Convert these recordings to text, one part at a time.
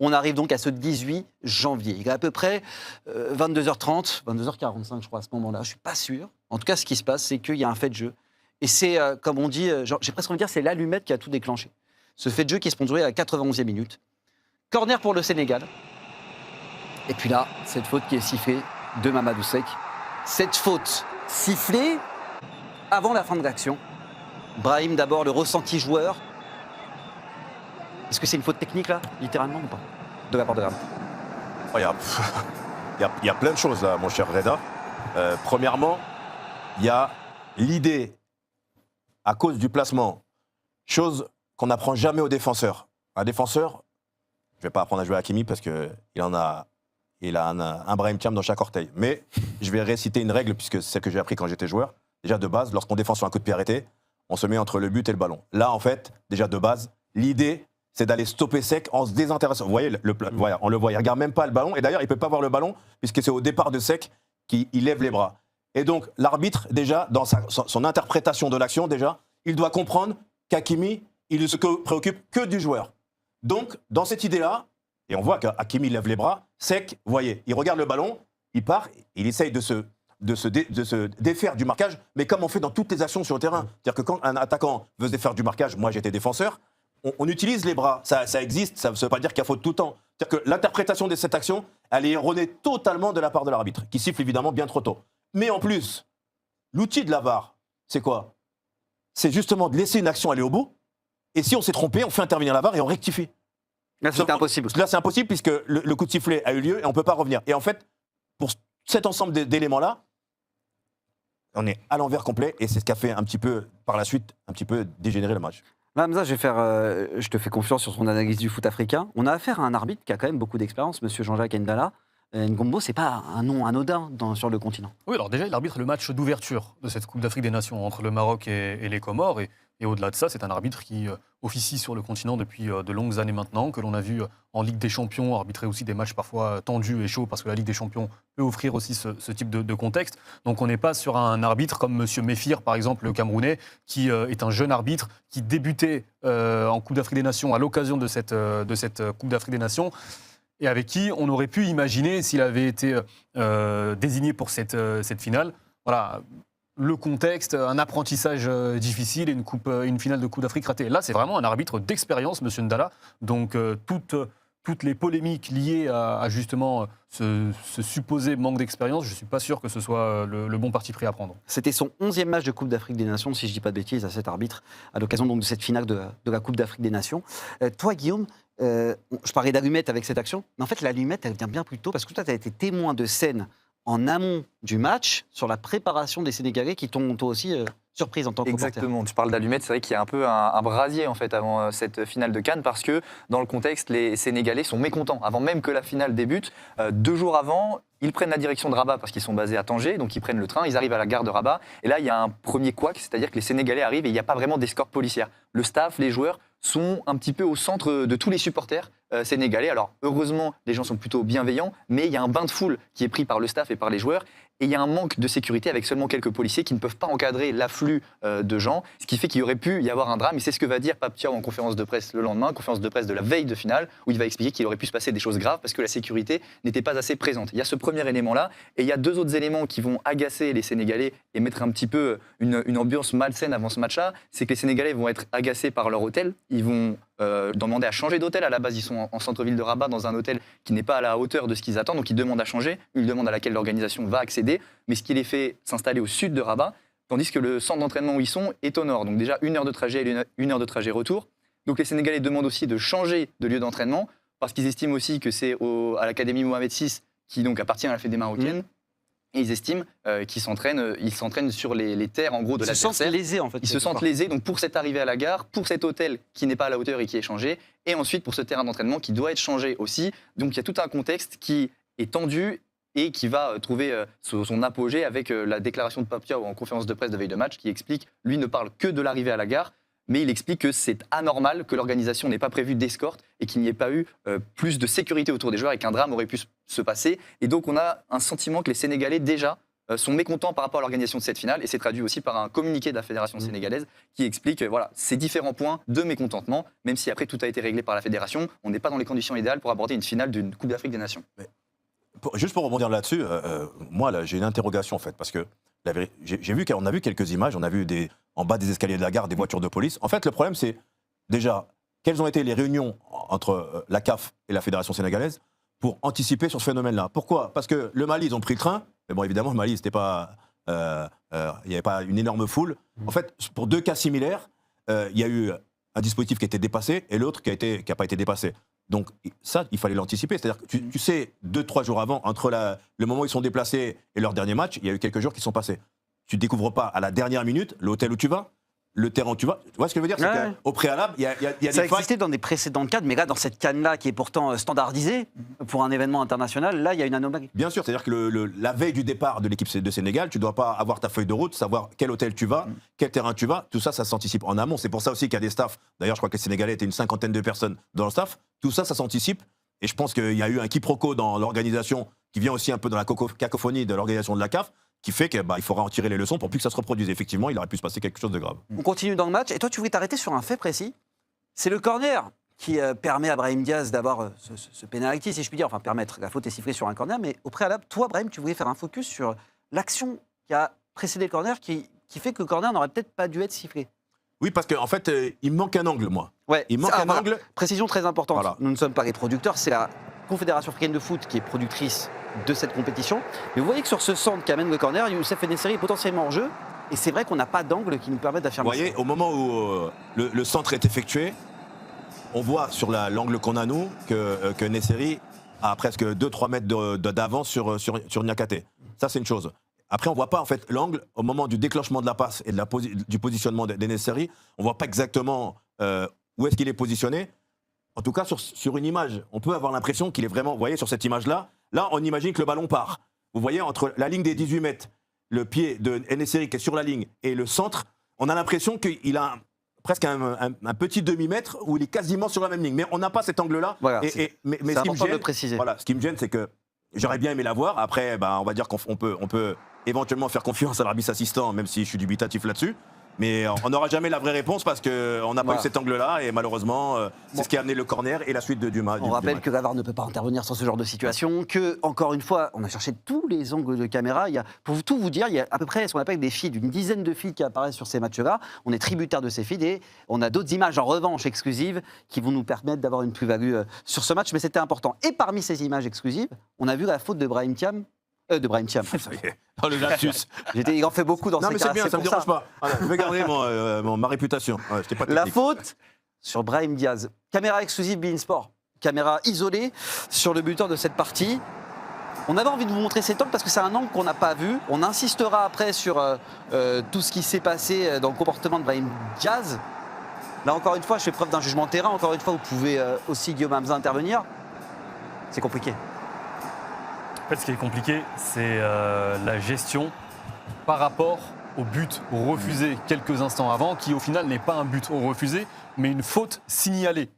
On arrive donc à ce 18 janvier. Il est à peu près 22h30, 22h45 je crois à ce moment-là, je ne suis pas sûr. En tout cas, ce qui se passe, c'est qu'il y a un fait de jeu. Et c'est, comme on dit, j'ai presque envie de dire, c'est l'allumette qui a tout déclenché. Ce fait de jeu qui est sponsorisé à la 91e minute. Corner pour le Sénégal. Et puis là, cette faute qui est sifflée de Mamadou Seck. Cette faute sifflée avant la fin de l'action. Brahim d'abord, le ressenti joueur. Est-ce que c'est une faute technique là, littéralement ou pas, de la part de l'arbitre? Il y a plein de choses là, mon cher Reda. Premièrement, il y a l'idée, à cause du placement, chose qu'on n'apprend jamais aux défenseurs. Un défenseur, je ne vais pas apprendre à jouer à Hakimi parce qu'il a un Brahim Thiam dans chaque orteil. Mais je vais réciter une règle, puisque c'est celle que j'ai appris quand j'étais joueur. Déjà de base, lorsqu'on défend sur un coup de pied arrêté, on se met entre le but et le ballon. Là, en fait, déjà de base, l'idée, c'est d'aller stopper Seck en se désintéressant. Vous voyez, voilà, on le voit, il ne regarde même pas le ballon. Et d'ailleurs, il ne peut pas voir le ballon, puisque c'est au départ de Seck qu'il lève les bras. Et donc, l'arbitre, déjà, dans son interprétation de l'action, déjà, il doit comprendre qu'Hakimi, il ne se préoccupe que du joueur. Donc, dans cette idée-là, et on voit qu'Hakimi lève les bras, Seck, vous voyez, il regarde le ballon, il part, il essaye de se défaire du marquage, mais comme on fait dans toutes les actions sur le terrain. C'est-à-dire que quand un attaquant veut se défaire du marquage, moi j'étais défenseur, on utilise les bras, ça existe, ça ne veut pas dire qu'il y a faute tout le temps. C'est-à-dire que l'interprétation de cette action, elle est erronée totalement de la part de l'arbitre, qui siffle évidemment bien trop tôt. Mais en plus, l'outil de la VAR, c'est quoi? C'est justement de laisser une action aller au bout, et si on s'est trompé, on fait intervenir la VAR et on rectifie. Là, c'est impossible. Là, c'est impossible puisque le coup de sifflet a eu lieu et on ne peut pas revenir. Et en fait, pour cet ensemble d'éléments-là, on est à l'envers complet et c'est ce qui a fait un petit peu, par la suite, un petit peu dégénérer le match. Hamza, je te fais confiance sur son analyse du foot africain. On a affaire à un arbitre qui a quand même beaucoup d'expérience, monsieur Jean-Jacques Ndala. Ngombo, c'est pas un nom anodin sur le continent. Oui, alors déjà, il arbitre le match d'ouverture de cette Coupe d'Afrique des Nations entre le Maroc et les Comores. Et au-delà de ça, c'est un arbitre qui officie sur le continent depuis de longues années maintenant, que l'on a vu en Ligue des Champions arbitrer aussi des matchs parfois tendus et chauds, parce que la Ligue des Champions peut offrir aussi ce type de contexte. Donc on n'est pas sur un arbitre comme M. Méfir, par exemple, le Camerounais, qui est un jeune arbitre qui débutait en Coupe d'Afrique des Nations à l'occasion de cette Coupe d'Afrique des Nations, et avec qui on aurait pu imaginer, s'il avait été désigné pour cette finale, voilà, le contexte, un apprentissage difficile et une finale de Coupe d'Afrique ratée. Là, c'est vraiment un arbitre d'expérience, M. Ndala. Donc, toutes les polémiques liées à justement ce supposé manque d'expérience, je ne suis pas sûr que ce soit le bon parti pris à prendre. C'était son 11e match de Coupe d'Afrique des Nations, si je ne dis pas de bêtises, à cet arbitre, à l'occasion donc de cette finale de la Coupe d'Afrique des Nations. Toi, Guillaume, je parlais d'allumette avec cette action, mais en fait, l'allumette, elle vient bien plus tôt, parce que toi, tu as été témoin de scènes en amont du match sur la préparation des Sénégalais qui t'ont aussi surprise en tant que reporter. Exactement, tu parles d'allumette, c'est vrai qu'il y a un peu un brasier en fait avant cette finale de Cannes, parce que dans le contexte, les Sénégalais sont mécontents. Avant même que la finale débute, 2 jours avant, ils prennent la direction de Rabat parce qu'ils sont basés à Tanger, donc ils prennent le train, ils arrivent à la gare de Rabat, et là il y a un premier couac, c'est-à-dire que les Sénégalais arrivent et il n'y a pas vraiment d'escorte policière. Le staff, les joueurs sont un petit peu au centre de tous les supporters sénégalais. Alors heureusement, les gens sont plutôt bienveillants, mais il y a un bain de foule qui est pris par le staff et par les joueurs, et il y a un manque de sécurité avec seulement quelques policiers qui ne peuvent pas encadrer l'afflux de gens, ce qui fait qu'il y aurait pu y avoir un drame, et c'est ce que va dire Pape Thiaw en conférence de presse le lendemain, conférence de presse de la veille de finale, où il va expliquer qu'il aurait pu se passer des choses graves parce que la sécurité n'était pas assez présente. Il y a ce premier élément-là, et il y a 2 autres éléments qui vont agacer les Sénégalais et mettre un petit peu une ambiance malsaine avant ce match-là. C'est que les Sénégalais vont être agacés par leur hôtel, ils vont demander à changer d'hôtel. À la base, ils sont en centre-ville de Rabat, dans un hôtel qui n'est pas à la hauteur de ce qu'ils attendent, donc ils demandent à changer, une demande à laquelle l'organisation va accéder, mais ce qui les fait s'installer au sud de Rabat, tandis que le centre d'entraînement où ils sont est au nord, donc déjà 1 heure de trajet et 1 heure de trajet retour. Donc les Sénégalais demandent aussi de changer de lieu d'entraînement, parce qu'ils estiment aussi que c'est à l'Académie Mohamed VI, qui donc appartient à la Fédé marocaine, et ils estiment qu'ils s'entraînent sur les terres en gros de l'adversaire. Ils se sentent lésés en fait. Ils se sentent lésés donc pour cette arrivée à la gare, pour cet hôtel qui n'est pas à la hauteur et qui est changé, et ensuite pour ce terrain d'entraînement qui doit être changé aussi. Donc il y a tout un contexte qui est tendu et qui va trouver son apogée avec la déclaration de Pape Thiaw en conférence de presse de veille de match, qui explique, lui ne parle que de l'arrivée à la gare, mais il explique que c'est anormal, que l'organisation n'ait pas prévu d'escorte et qu'il n'y ait pas eu plus de sécurité autour des joueurs et qu'un drame aurait pu se passer. Et donc on a un sentiment que les Sénégalais déjà sont mécontents par rapport à l'organisation de cette finale, et c'est traduit aussi par un communiqué de la Fédération sénégalaise qui explique voilà, ces différents points de mécontentement, même si après tout a été réglé par la Fédération, on n'est pas dans les conditions idéales pour aborder une finale d'une Coupe d'Afrique des Nations. Juste pour rebondir là-dessus, moi, là, j'ai une interrogation, en fait, parce que on a vu quelques images, on a vu en bas des escaliers de la gare des voitures de police. En fait, le problème, c'est déjà, quelles ont été les réunions entre la CAF et la Fédération sénégalaise pour anticiper sur ce phénomène-là. Pourquoi ? Parce que le Mali, ils ont pris le train, mais bon, évidemment, le Mali, c'était pas, il n'y avait pas une énorme foule. En fait, pour deux cas similaires, il y a eu un dispositif qui a été dépassé et l'autre qui n'a pas été dépassé. Donc ça, il fallait l'anticiper. C'est-à-dire que tu sais, 2-3 jours avant, entre le moment où ils sont déplacés et leur dernier match, il y a eu quelques jours qui sont passés. Tu ne découvres pas à la dernière minute l'hôtel où tu vas, le terrain où tu vas. Tu vois ce que je veux dire ? Ouais. C'est qu'au préalable, il y a des Ça a failles. existé dans des précédents cadres, mais là, dans cette canne-là, qui est pourtant standardisée pour un événement international, là, il y a une anomalie. Bien sûr, c'est-à-dire que la veille du départ de l'équipe de Sénégal, tu ne dois pas avoir ta feuille de route, savoir quel hôtel tu vas, quel terrain tu vas. Tout ça, ça s'anticipe en amont. C'est pour ça aussi qu'il y a des staffs. D'ailleurs, je crois que les Sénégalais étaient une 50aine de personnes dans le staff. Tout ça, ça s'anticipe. Et je pense qu'il y a eu un quiproquo dans l'organisation qui vient aussi un peu dans la cacophonie de l'organisation de la CAF, qui fait qu'il faudra en tirer les leçons pour plus que ça se reproduise. Effectivement, il aurait pu se passer quelque chose de grave. On continue dans le match. Et toi, tu voulais t'arrêter sur un fait précis. C'est le corner qui permet à Brahim Diaz d'avoir ce pénalty, si je puis dire. Enfin, permettre. La faute est sifflée sur un corner. Mais au préalable, toi, Brahim, tu voulais faire un focus sur l'action qui a précédé le corner, qui fait que le corner n'aurait peut-être pas dû être sifflé. Oui, parce qu'en fait, il me manque un angle, moi. Ouais, Il manque un angle. Précision très importante. Voilà. Nous ne sommes pas les producteurs, c'est la Confédération africaine de foot qui est productrice de cette compétition. Mais vous voyez que sur ce centre qui amène le corner, Youssef Eneseri est potentiellement en jeu. Et c'est vrai qu'on n'a pas d'angle qui nous permette Vous d'affirmer voyez, ça. au moment où le centre est effectué, on voit sur l'angle qu'on a, nous, que Nesseri a presque 2-3 mètres d'avance sur Niakate. Ça, c'est une chose. Après, on ne voit pas en fait l'angle au moment du déclenchement de la passe et du positionnement de Nesseri. On ne voit pas exactement où est-ce qu'il est positionné. En tout cas, sur une image, on peut avoir l'impression qu'il est vraiment... Vous voyez, sur cette image-là, là, on imagine que le ballon part. Vous voyez, entre la ligne des 18 mètres, le pied de Nesseri qui est sur la ligne et le centre, on a l'impression qu'il a presque un petit demi-mètre où il est quasiment sur la même ligne. Mais on n'a pas cet angle-là. Voilà, mais c'est ce qui me important de gêne, le préciser. voilà, ce qui me gêne, c'est que j'aurais bien aimé la voir. Après, on va dire qu'on peut éventuellement faire confiance à l'arbitre assistant, même si je suis dubitatif là-dessus. Mais on n'aura jamais la vraie réponse parce qu'on n'a pas eu cet angle-là et malheureusement, c'est ce qui a amené le corner et la suite du match. On rappelle que la VAR ne peut pas intervenir sur ce genre de situation, que, encore une fois, on a cherché tous les angles de caméra. Pour tout vous dire, il y a à peu près ce qu'on appelle des feeds, une dizaine de feeds qui apparaissent sur ces matchs-là. On est tributaire de ces feeds et on a d'autres images en revanche exclusives qui vont nous permettre d'avoir une plus-value sur ce match, mais c'était important. Et parmi ces images exclusives, on a vu la faute de Brahim Thiam. De Brahim Thiam. Ça y est, dans le lapsus. Il en fait beaucoup dans Non, ces mais cas-là. c'est bien, ça ne me pour dérange pas. Voilà, je vais garder ma réputation. Ouais, j'étais pas La technique. faute sur Brahim Diaz. Caméra exclusive beIN Sport. Caméra isolée sur le buteur de cette partie. On avait envie de vous montrer cet angle parce que c'est un angle qu'on n'a pas vu. On insistera après sur tout ce qui s'est passé dans le comportement de Brahim Diaz. Là, encore une fois, je fais preuve d'un jugement terrain. Encore une fois, vous pouvez aussi, Guillaume Hamza, intervenir. C'est compliqué. En fait, ce qui est compliqué, c'est la gestion par rapport au but refusé quelques instants avant, qui au final n'est pas un but refusé, mais une faute signalée.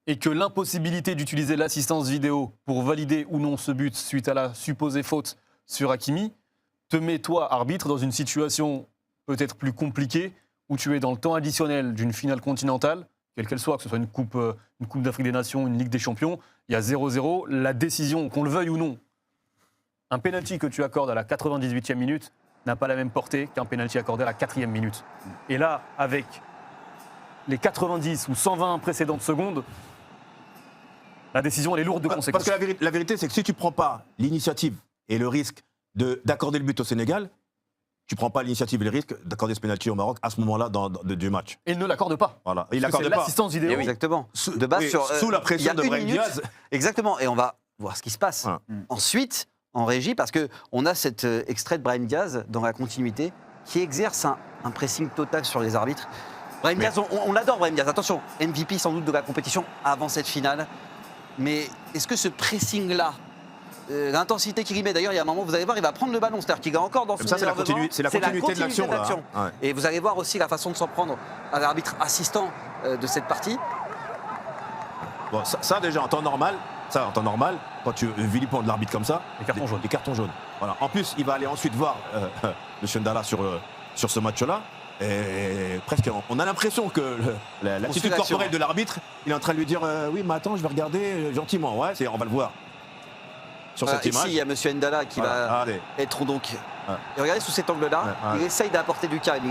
Et que l'impossibilité d'utiliser l'assistance vidéo pour valider ou non ce but suite à la supposée faute sur Hakimi te met, toi, arbitre, dans une situation peut-être plus compliquée où tu es dans le temps additionnel d'une finale continentale, quelle qu'elle soit, que ce soit une coupe d'Afrique des Nations, une Ligue des Champions, il y a 0-0. La décision, qu'on le veuille ou non, un pénalty que tu accordes à la 98e minute n'a pas la même portée qu'un pénalty accordé à la 4e minute. Et là, avec les 90 ou 120 précédentes secondes, la décision elle est lourde de conséquences. Parce que la vérité, c'est que si tu ne prends pas l'initiative et le risque d'accorder le but au Sénégal, tu ne prends pas l'initiative et le risque d'accorder ce pénalty au Maroc à ce moment-là du match. Et il ne l'accorde pas. Voilà. Il Parce que l'accorde c'est pas. l'assistance vidéo. Exactement. Sous, De base, oui, sur, sous la il y pression a de une Brahim minute. Diaz. Exactement. Et on va voir ce qui se passe. Voilà. Ensuite, en régie, parce qu'on a cet extrait de Brahim Diaz dans la continuité qui exerce un pressing total sur les arbitres. Brahim Diaz, on l'adore, Brahim Diaz. Attention, MVP sans doute de la compétition avant cette finale. Mais est-ce que ce pressing-là, l'intensité qu'il y met, d'ailleurs, il y a un moment, vous allez voir, il va prendre le ballon, c'est-à-dire qu'il est encore dans son Ça, c'est la énervement. continuité de l'action. Là, hein. Ouais. Et vous allez voir aussi la façon de s'en prendre à l'arbitre assistant de cette partie. Bon, ça, déjà, en temps normal, Ça, en temps normal, quand tu vilipendes l'arbitre comme ça, Les cartons jaunes. Les cartons jaunes. Voilà. En plus, il va aller ensuite voir M. Ndala sur ce match-là. Et presque, on a l'impression que l'attitude corporelle de l'arbitre, il est en train de lui dire oui, mais attends, je vais regarder gentiment. Ouais, on va le voir. Sur cette image. Ici, il y a M. Ndala qui va être donc. Et regardez sous cet angle-là, il essaye d'apporter du calme,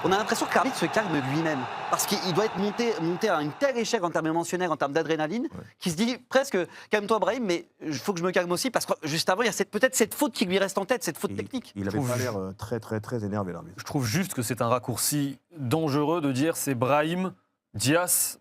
On a l'impression que l'arbitre se calme lui-même. Parce qu'il doit être monté à une telle échelle en termes émotionnels, en termes d'adrénaline, qu'il se dit presque calme-toi, Brahim, mais il faut que je me calme aussi. Parce que juste avant, il y a peut-être cette faute qui lui reste en tête, cette faute technique. Il avait pas l'air très, très, très énervé, l'arbitre. Je trouve juste que c'est un raccourci dangereux de dire c'est Brahim Diaz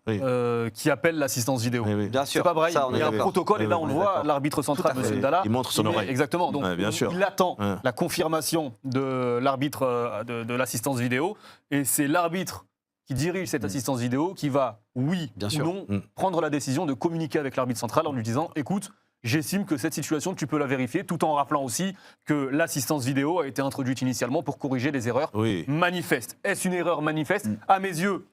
qui appelle l'assistance vidéo. Bien sûr. C'est pas Brahim. Ça, il y a un protocole et là on le voit, l'arbitre central, M. Ndala. Il montre son oreille. Exactement. Donc bien sûr. il attend la confirmation de l'arbitre de l'assistance vidéo et c'est l'arbitre qui dirige cette assistance vidéo qui va, oui bien ou sûr. non, prendre la décision de communiquer avec l'arbitre central en lui disant écoute, j'estime que cette situation, tu peux la vérifier, tout en rappelant aussi que l'assistance vidéo a été introduite initialement pour corriger les erreurs manifestes. Est-ce une erreur manifeste ? À mes yeux,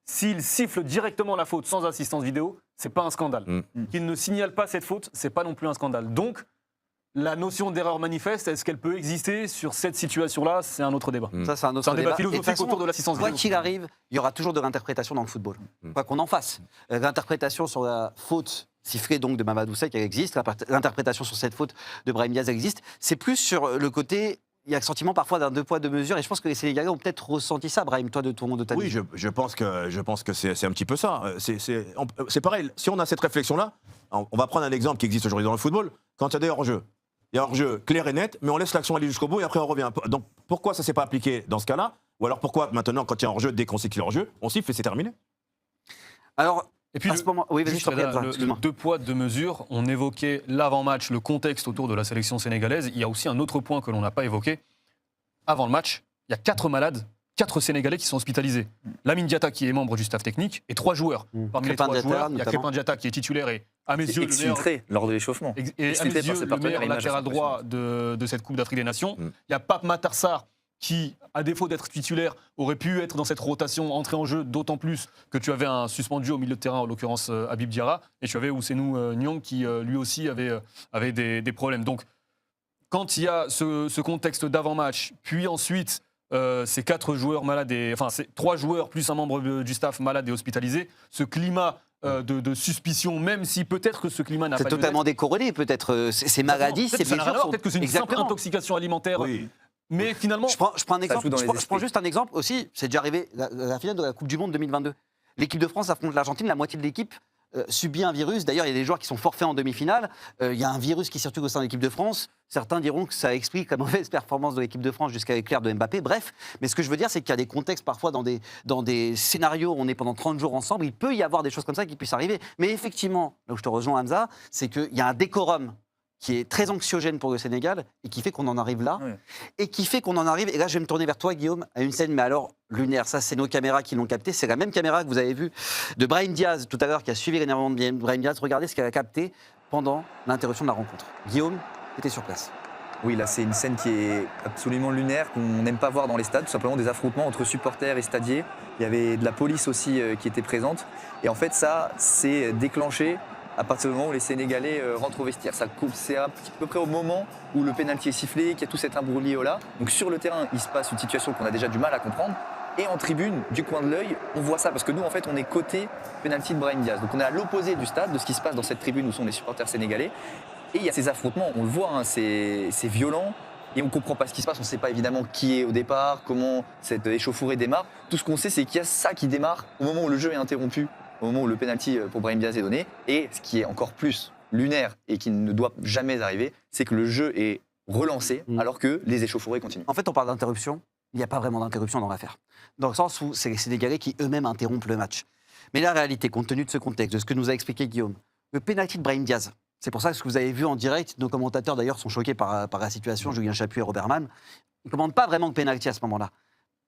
s'il siffle directement la faute sans assistance vidéo, c'est pas un scandale. Qu'il ne signale pas cette faute, c'est pas non plus un scandale. Donc, la notion d'erreur manifeste, est-ce qu'elle peut exister sur cette situation-là ? C'est un autre débat. Ça, c'est un autre débat Et de philosophique toute façon, autour de l'assistance vidéo. Quoi qu'il arrive, il y aura toujours de l'interprétation dans le football. Quoi qu'on en fasse. L'interprétation sur la faute sifflée donc de Mamadou Seck, elle existe. L'interprétation sur cette faute de Brahim Diaz existe. C'est plus sur le côté... Il y a le sentiment parfois d'un deux poids, deux mesures, et je pense que les Sénégalais ont peut-être ressenti ça, Brahim, toi, de ta vie. Oui, je pense que c'est un petit peu ça. C'est pareil, si on a cette réflexion-là, on va prendre un exemple qui existe aujourd'hui dans le football, quand il y a des hors-jeux. Il y a hors-jeu clair et net, mais on laisse l'action aller jusqu'au bout et après on revient. Donc pourquoi ça ne s'est pas appliqué dans ce cas-là ? Ou alors pourquoi maintenant, quand il y a un hors-jeu, dès qu'on sait qu'il y a hors-jeu, on siffle et c'est terminé ? Alors, et puis, à ce moment, oui, juste, le deux poids, deux mesures, on évoquait l'avant-match, le contexte autour de la sélection sénégalaise. Il y a aussi un autre point que l'on n'a pas évoqué. Avant le match, il y a 4 malades, 4 Sénégalais qui sont hospitalisés. Lamine Diatta, qui est membre du staff technique, et 3 joueurs. Parmi les 3 joueurs, il y a Crépin Diatta qui est titulaire et, à mes yeux, le meilleur... exfiltré lors de l'échauffement. Et à mes yeux, le meilleur latéral droit de cette Coupe d'Afrique des Nations. Il y a Pape Matar Sarr, qui, à défaut d'être titulaire, aurait pu être dans cette rotation, entrer en jeu, d'autant plus que tu avais un suspendu au milieu de terrain, en l'occurrence Habib Diarra, et tu avais Ousseynou Niang qui, lui aussi, avait des problèmes. Donc, quand il y a ce contexte d'avant-match, puis ensuite ces 4 joueurs malades, c'est 3 joueurs plus un membre du staff malade et hospitalisé, ce climat de suspicion, même si peut-être que ce climat n'a pas lieu d'être. C'est totalement décorrélé, peut-être. Ces maladies, ces blessures. Peut-être que c'est une simple intoxication alimentaire. Oui. Mais finalement, je prends un exemple. Je prends juste un exemple aussi. C'est déjà arrivé la finale de la Coupe du Monde 2022. L'équipe de France affronte l'Argentine. La moitié de l'équipe subit un virus. D'ailleurs, il y a des joueurs qui sont forfaits en demi-finale. Il y a un virus qui circule au sein de l'équipe de France. Certains diront que ça explique la mauvaise performance de l'équipe de France jusqu'à l'éclair de Mbappé. Bref, mais ce que je veux dire, c'est qu'il y a des contextes parfois dans des scénarios où on est pendant 30 jours ensemble. Il peut y avoir des choses comme ça qui puissent arriver. Mais effectivement, là où je te rejoins, Hamza, c'est qu'il y a un décorum qui est très anxiogène pour le Sénégal et qui fait qu'on en arrive là. Et qui fait qu'on en arrive, et là je vais me tourner vers toi Guillaume, à une scène, mais alors lunaire, ça c'est nos caméras qui l'ont capté, c'est la même caméra que vous avez vue de Brahim Diaz tout à l'heure qui a suivi l'énervement de Brahim Diaz. Regardez ce qu'elle a capté pendant l'interruption de la rencontre. Guillaume, tu étais sur place. Oui, là c'est une scène qui est absolument lunaire, qu'on n'aime pas voir dans les stades, tout simplement des affrontements entre supporters et stadiers. Il y avait de la police aussi qui était présente. Et en fait ça s'est déclenché à partir du moment où les Sénégalais rentrent au vestiaire. C'est à peu près au moment où le pénalty est sifflé, qu'il y a tout cet imbroglio-là. Donc sur le terrain, il se passe une situation qu'on a déjà du mal à comprendre. Et en tribune, du coin de l'œil, on voit ça. Parce que nous, en fait, on est côté pénalty de Brahim Diaz. Donc on est à l'opposé du stade, de ce qui se passe dans cette tribune où sont les supporters sénégalais. Et il y a ces affrontements, on le voit, hein, c'est violent. Et on ne comprend pas ce qui se passe, on ne sait pas évidemment qui est au départ, comment cette échauffourée démarre. Tout ce qu'on sait, c'est qu'il y a ça qui démarre au moment où le jeu est interrompu, au moment où le pénalty pour Brahim Diaz est donné. Et ce qui est encore plus lunaire et qui ne doit jamais arriver, c'est que le jeu est relancé alors que les échauffourées continuent. En fait, on parle d'interruption. Il n'y a pas vraiment d'interruption dans l'affaire. Dans le sens où c'est les Sénégalais qui eux-mêmes interrompent le match. Mais la réalité, compte tenu de ce contexte, de ce que nous a expliqué Guillaume, le pénalty de Brahim Diaz, c'est pour ça que ce que vous avez vu en direct, nos commentateurs d'ailleurs sont choqués par la situation, Julien Chapuis et Robert Mann, ils ne commandent pas vraiment le pénalty à ce moment-là.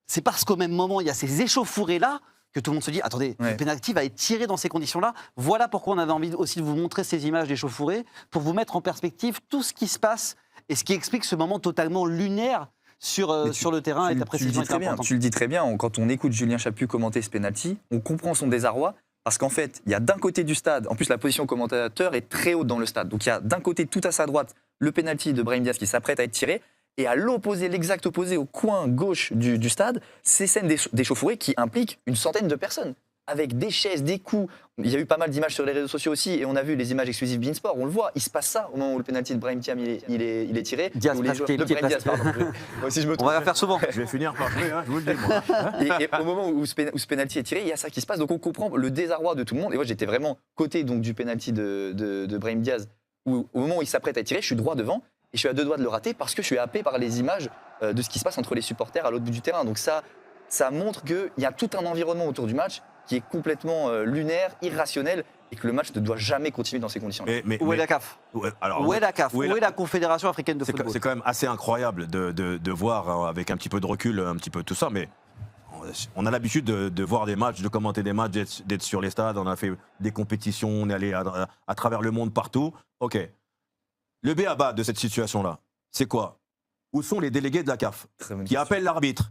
C'est parce qu'au même moment, il y a ces échauffourées-là que tout le monde se dit, attendez, le pénalty va être tiré dans ces conditions-là. Voilà pourquoi on avait envie aussi de vous montrer ces images d'échauffourées, pour vous mettre en perspective tout ce qui se passe et ce qui explique ce moment totalement lunaire sur le terrain et ta précision est importante. Tu le dis très bien, quand on écoute Julien Chapuis commenter ce pénalty, on comprend son désarroi, Parce qu'en fait, il y a d'un côté du stade, en plus la position commentateur est très haute dans le stade. Donc il y a d'un côté, tout à sa droite, le penalty de Brahim Diaz qui s'apprête à être tiré. Et à l'opposé, l'exact opposé, au coin gauche du stade, ces scènes d'échauffourée qui impliquent une centaine de personnes. Avec des chaises, des coups. Il y a eu pas mal d'images sur les réseaux sociaux aussi, et on a vu les images exclusives Beansport. On le voit, il se passe ça au moment où le penalty de Brahim Diaz il est tiré. Diaz, Où les parce joueurs- qu'il de est Brahim Diaz, pardon. Moi aussi, je me On trompe. va la faire souvent. Je vais finir par jouer, je vous le dis, moi. Et au moment où ce penalty est tiré, il y a ça qui se passe. Donc on comprend le désarroi de tout le monde. Et moi, j'étais vraiment côté donc, du penalty de Brahim Diaz, où au moment où il s'apprête à tirer, je suis droit devant et je suis à 2 doigts de le rater parce que je suis happé par les images de ce qui se passe entre les supporters à l'autre bout du terrain. Donc ça montre qu'il y a tout un environnement autour du match qui est complètement lunaire, irrationnel, et que le match ne doit jamais continuer dans ces conditions-là. Où est la CAF Où est la CAF Où est la Confédération africaine de football? C'est quand même assez incroyable de voir, avec un petit peu de recul, un petit peu tout ça, mais on a l'habitude de voir des matchs, de commenter des matchs, d'être sur les stades, on a fait des compétitions, on est allé à travers le monde partout. Ok. Le b.a.-ba de cette situation-là, c'est quoi? Où sont les délégués de la CAF qui appellent l'arbitre?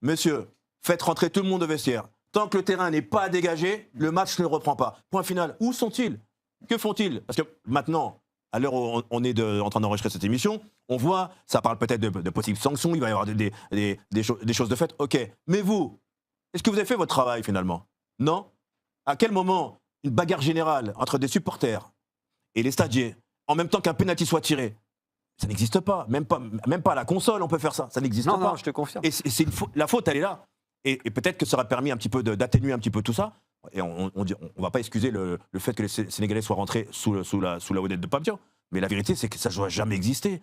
Monsieur, faites rentrer tout le monde au vestiaire. Tant que le terrain n'est pas dégagé, le match ne reprend pas. Point final. Où sont-ils? Que font-ils? Parce que maintenant, à l'heure où on est en train d'enregistrer cette émission, on voit, ça parle peut-être de possibles sanctions, il va y avoir des choses de fait. Ok. Mais vous, est-ce que vous avez fait votre travail finalement? Non? À quel moment une bagarre générale entre des supporters et les stadiers, en même temps qu'un pénalty soit tiré, ça n'existe pas. Même pas à la console, on peut faire ça. Ça n'existe pas. Non, je te confirme. Et la faute, elle est là. Et peut-être que ça aurait permis un petit peu d'atténuer un petit peu tout ça. Et on va pas excuser le fait que les Sénégalais soient rentrés sous la vedette de Pape Diop. Mais la vérité, c'est que ça ne doit jamais exister.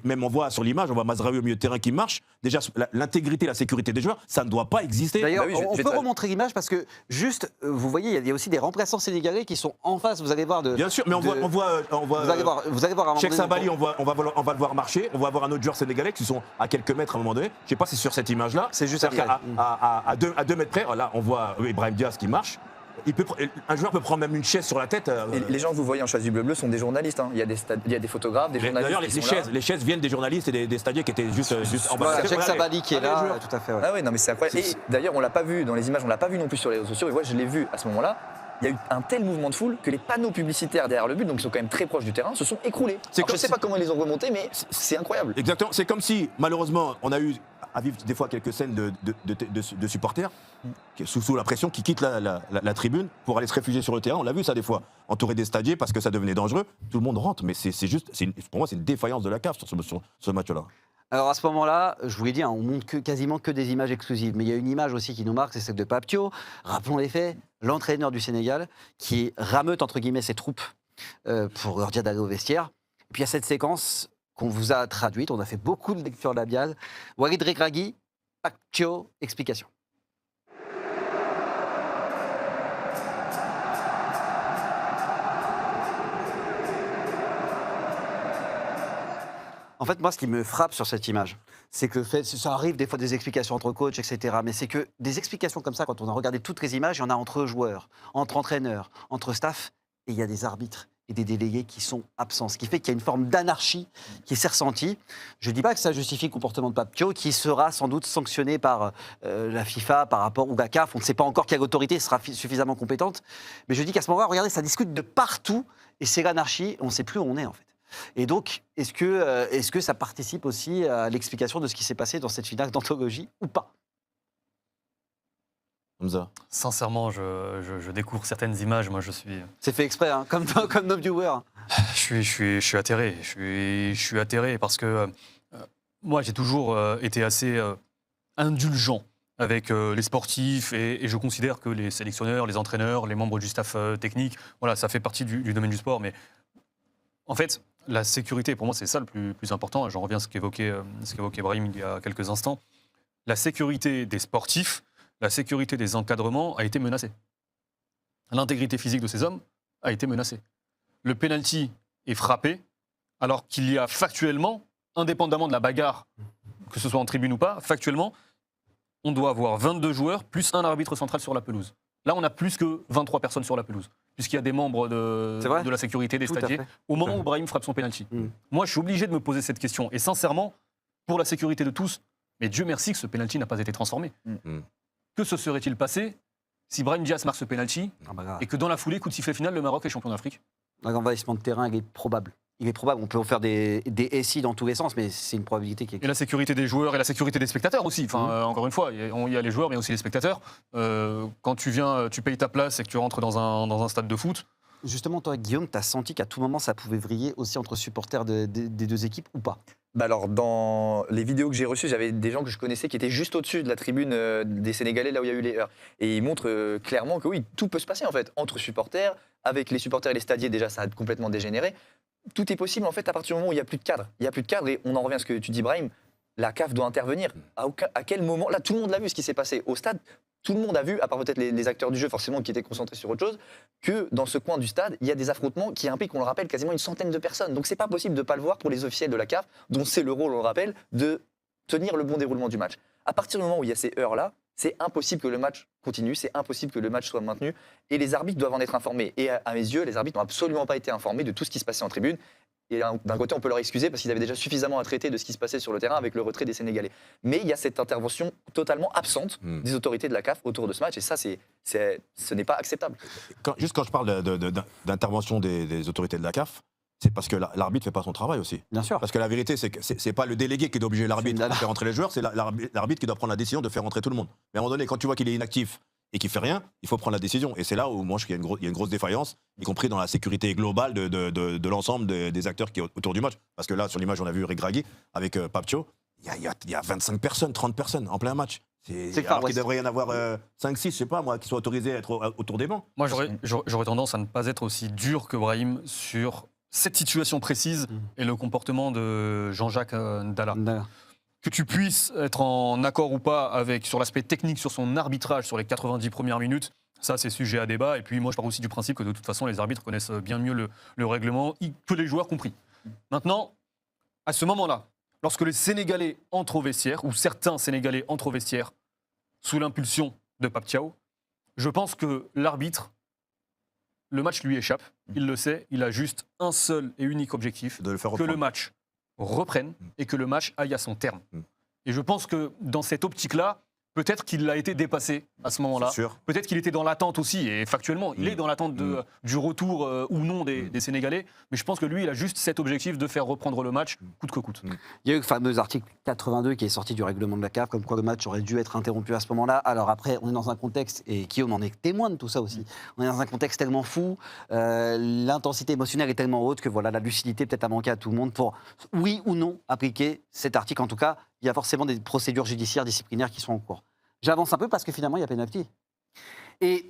Même on voit sur l'image, on voit Mazraoui au milieu de terrain qui marche. Déjà, l'intégrité, la sécurité des joueurs, ça ne doit pas exister. D'ailleurs, Bah oui, on peut remontrer l'image parce que juste, vous voyez, il y a aussi des remplaçants sénégalais qui sont en face. Vous allez voir Bien sûr, mais on voit vous allez voir à un moment Cheikh donné, Sabali, on va le voir marcher. On va voir un autre joueur sénégalais qui sont à quelques mètres à un moment donné. Je ne sais pas si c'est sur cette image-là. C'est juste C'est-à-dire après. qu'à 2 mètres près, là, on voit Brahim Diaz qui marche. Un joueur peut prendre même une chaise sur la tête. Et les gens que vous voyez en chaise du bleu sont des journalistes. Hein. Il y a des photographes, des journalistes. D'ailleurs, qui sont là. les chaises viennent des journalistes et des stadiers qui étaient juste en bas. Voilà, Cheikh Sabali qui est Allez, là, joueur. tout à fait. Ouais. Ah oui, non mais c'est incroyable. Et d'ailleurs, on l'a pas vu dans les images, on l'a pas vu non plus sur les réseaux sociaux. Et moi, je l'ai vu à ce moment-là. Il y a eu un tel mouvement de foule que les panneaux publicitaires derrière le but, donc qui sont quand même très proches du terrain, se sont écroulés. Alors, je ne sais pas comment ils les ont remontés, mais c'est incroyable. Exactement. C'est comme si, malheureusement, on a eu à vivre des fois quelques scènes de supporters sous la pression qui quittent la tribune pour aller se réfugier sur le terrain. On l'a vu ça des fois, entouré des stadiers parce que ça devenait dangereux. Tout le monde rentre, mais c'est juste, pour moi, c'est une défaillance de la CAF sur ce match-là. Alors à ce moment-là, je vous l'ai dit, on montre quasiment que des images exclusives. Mais il y a une image aussi qui nous marque, c'est celle de Pape Thiaw. Rappelons les faits, l'entraîneur du Sénégal qui rameute entre guillemets ses troupes pour leur dire d'aller au vestiaire. Et puis il y a cette séquence qu'on vous a traduite, on a fait beaucoup de lectures labiales. Walid Regragui, Pape Thiaw, explication. En fait, moi, ce qui me frappe sur cette image, c'est que ça arrive des fois des explications entre coachs, etc. Mais c'est que des explications comme ça, quand on a regardé toutes les images, il y en a entre joueurs, entre entraîneurs, entre staff, et il y a des arbitres et des délégués qui sont absents. Ce qui fait qu'il y a une forme d'anarchie qui s'est ressentie. Je ne dis pas que ça justifie le comportement de Pape Thiaw, qui sera sans doute sanctionné par la FIFA, par rapport au GACAF. On ne sait pas encore quelle autorité sera suffisamment compétente. Mais je dis qu'à ce moment-là, regardez, ça discute de partout, et c'est l'anarchie, on ne sait plus où on est en fait. Et donc, est-ce que ça participe aussi à l'explication de ce qui s'est passé dans cette finale d'anthologie ou pas? Hamza. Sincèrement, je découvre certaines images. Moi, je suis C'est fait exprès, hein, comme nos viewers. Je suis atterré. Je suis atterré parce que moi, j'ai toujours été assez indulgent avec les sportifs et je considère que les sélectionneurs, les entraîneurs, les membres du staff technique, voilà, ça fait partie du domaine du sport. Mais en fait, la sécurité, pour moi, c'est ça le plus important. J'en reviens à ce qu'évoquait Brahim il y a quelques instants. La sécurité des sportifs, la sécurité des encadrements a été menacée. L'intégrité physique de ces hommes a été menacée. Le penalty est frappé, alors qu'il y a factuellement, indépendamment de la bagarre, que ce soit en tribune ou pas, factuellement, on doit avoir 22 joueurs plus un arbitre central sur la pelouse. Là, on a plus que 23 personnes sur la pelouse, puisqu'il y a des membres de la sécurité, des stadiers, au moment où Brahim frappe son penalty. Moi, je suis obligé de me poser cette question. Et sincèrement, pour la sécurité de tous, mais Dieu merci que ce penalty n'a pas été transformé. Que se serait-il passé si Brahim Diaz marque ce penalty et que dans la foulée, coup de sifflet final, le Maroc est champion d'Afrique? L'envahissement de terrain, il est probable. Il est probable. On peut en faire des SI dans tous les sens, mais c'est une probabilité qui est. Et la sécurité des joueurs et la sécurité des spectateurs aussi. Enfin, encore une fois, il y a les joueurs, mais aussi les spectateurs. Quand tu viens, tu payes ta place et que tu rentres dans un stade de foot. Justement, toi, Guillaume, tu as senti qu'à tout moment, ça pouvait vriller aussi entre supporters des deux équipes ou pas? Bah alors, dans les vidéos que j'ai reçues, j'avais des gens que je connaissais qui étaient juste au-dessus de la tribune des Sénégalais, là où il y a eu les heurts. Et ils montrent clairement que oui, tout peut se passer en fait, entre supporters, avec les supporters et les stadiers, déjà ça a complètement dégénéré. Tout est possible en fait à partir du moment où il n'y a plus de cadre. Il n'y a plus de cadre et on en revient à ce que tu dis, Brahim, la CAF doit intervenir. À quel moment? Là, tout le monde l'a vu ce qui s'est passé au stade. Tout le monde a vu, à part peut-être les acteurs du jeu forcément qui étaient concentrés sur autre chose, que dans ce coin du stade, il y a des affrontements qui impliquent, on le rappelle, quasiment une centaine de personnes. Donc c'est pas possible de ne pas le voir pour les officiels de la CAF, dont c'est le rôle, on le rappelle, de tenir le bon déroulement du match. À partir du moment où il y a ces heures-là, c'est impossible que le match continue, c'est impossible que le match soit maintenu, et les arbitres doivent en être informés. Et à mes yeux, les arbitres n'ont absolument pas été informés de tout ce qui se passait en tribune. Et d'un côté, on peut leur excuser parce qu'ils avaient déjà suffisamment à traiter de ce qui se passait sur le terrain avec le retrait des Sénégalais. Mais il y a cette intervention totalement absente des autorités de la CAF autour de ce match, et ça, ce n'est pas acceptable. Juste quand je parle d'intervention des autorités de la CAF, c'est parce que l'arbitre ne fait pas son travail aussi. Bien sûr. Parce que la vérité, c'est que c'est pas le délégué qui doit obliger l'arbitre à faire rentrer les joueurs, c'est l'arbitre qui doit prendre la décision de faire rentrer tout le monde. Mais à un moment donné, quand tu vois qu'il est inactif et qu'il fait rien, il faut prendre la décision. Et c'est là où moi je trouve qu'il y a une grosse défaillance, y compris dans la sécurité globale de l'ensemble des acteurs qui sont autour du match. Parce que là, sur l'image, on a vu Regragui avec Papcho, il y a 25 personnes, 30 personnes en plein match. Alors qu'il devrait y en avoir 5, 6, je sais pas moi, qui soient autorisés à être autour des bancs. Moi, j'aurais tendance à ne pas être aussi dur que Brahim sur cette situation précise et le comportement de Jean-Jacques Ndala. Que tu puisses être en accord ou pas sur l'aspect technique, sur son arbitrage, sur les 90 premières minutes, ça c'est sujet à débat. Et puis moi je pars aussi du principe que de toute façon les arbitres connaissent bien mieux le règlement que les joueurs compris. Maintenant, à ce moment-là, lorsque les Sénégalais entrent au vestiaire, ou certains Sénégalais entrent au vestiaire, sous l'impulsion de Pape Thiaw, je pense que l'arbitre, le match lui échappe, il le sait, il a juste un seul et unique objectif, de le faire que le match reprenne et que le match aille à son terme. Et je pense que dans cette optique-là, peut-être qu'il a été dépassé à ce moment-là. Peut-être qu'il était dans l'attente aussi, et factuellement, il est dans l'attente du retour ou non des Sénégalais. Mais je pense que lui, il a juste cet objectif de faire reprendre le match, coûte que coûte. Il y a eu le fameux article 82 qui est sorti du règlement de la CAF, comme quoi le match aurait dû être interrompu à ce moment-là. Alors après, on est dans un contexte, et Guillaume en est témoin de tout ça aussi, on est dans un contexte tellement fou, l'intensité émotionnelle est tellement haute que voilà, la lucidité peut-être a manqué à tout le monde pour, oui ou non, appliquer cet article. En tout cas, il y a forcément des procédures judiciaires, disciplinaires qui sont en cours. J'avance un peu parce que finalement, il y a pénalty. Et